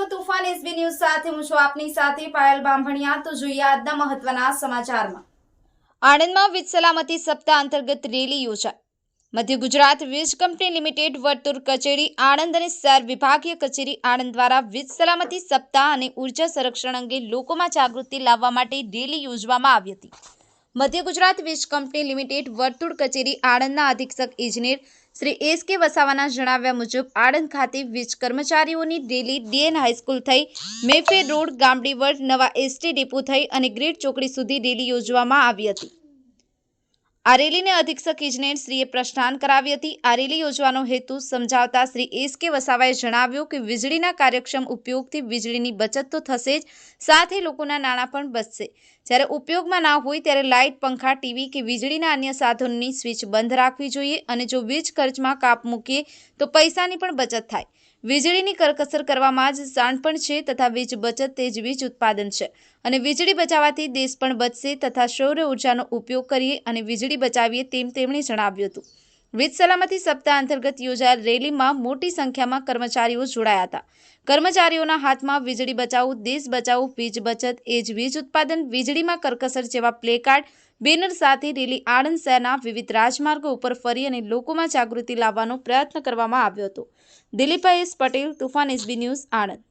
છું તુફાન SB news સાથે હું છું આપની સાથે પાયલ બામભણિયા। તો જોઈએ આજના મહત્વના સમાચારમાં। આણંદમાં વીજ સલામતી સપ્તાહ અંતર્ગત રેલી યોજાઈ। મધ્ય ગુજરાત વીજ કંપની લિમિટેડ વર્તુળ કચેરી આણંદ અને શહેર વિભાગીય કચેરી આણંદ દ્વારા વીજ સલામતી સપ્તાહ અને ઉર્જા સંરક્ષણ અંગે લોકોમાં જાગૃતિ લાવવા માટે રેલી યોજવામાં આવી હતી। મધ્ય ગુજરાત વીજ કંપની લિમિટેડ વર્તુળ કચેરી આણંદના અધિક્ષક ઇજનેર શ્રી એસ.કે. વસાવાના જણાવ્યા મુજબ આણંદ ખાતે વીજ કર્મચારીઓની રેલી ડીએન હાઈસ્કૂલ થઈ મેફેર રોડ ગામડીવડ નવા એસટી ડેપો થઈ અને ગ્રીડ ચોકડી સુધી રેલી યોજવામાં આવી હતી। આ રેલીને અધિક્ષક ઇજનેર શ્રીએ પ્રસ્થાન કરાવી હતી। આ રેલી યોજવાનો હેતુ સમજાવતા શ્રી એસ.કે. વસાવાએ જણાવ્યું કે વીજળીના કાર્યક્ષમ ઉપયોગથી વીજળીની બચત તો થશે જ, સાથે લોકોના નાણાં પણ બચશે। જ્યારે ઉપયોગમાં ના હોય ત્યારે લાઇટ, પંખા, ટીવી કે વીજળીના અન્ય સાધનોની સ્વિચ બંધ રાખવી જોઈએ અને જો વીજ ખર્ચમાં કાપ મૂકીએ તો પૈસાની પણ બચત થાય। વીજળીની કરકસર કરવામાં જ શાણપણ છે તથા વીજ બચત તે જ વીજ ઉત્પાદન છે અને વીજળી બચાવવાથી દેશ પણ બચશે તથા સૌર ઉર્જાનો ઉપયોગ કરીએ અને વીજળી બચાવીએ તેમ તેમણે જણાવ્યું હતું। વીજ સલામતી સપ્તાહ અંતર્ગત યોજાયેલ રેલીમાં મોટી સંખ્યામાં કર્મચારીઓ જોડાયા હતા। કર્મચારીઓના હાથમાં વીજળી બચાવો, દેશ બચાવો, વીજ બચત એ જ વીજ ઉત્પાદન, વીજળીમાં કરકસર જેવા પ્લેકાર્ડ, બેનર સાથે રેલી આણંદ શહેરના વિવિધ રાજમાર્ગો ઉપર ફરી અને લોકોમાં જાગૃતિ લાવવાનો પ્રયત્ન કરવામાં આવ્યો હતો। Dilip S Patel, Tufan SB news, Anand.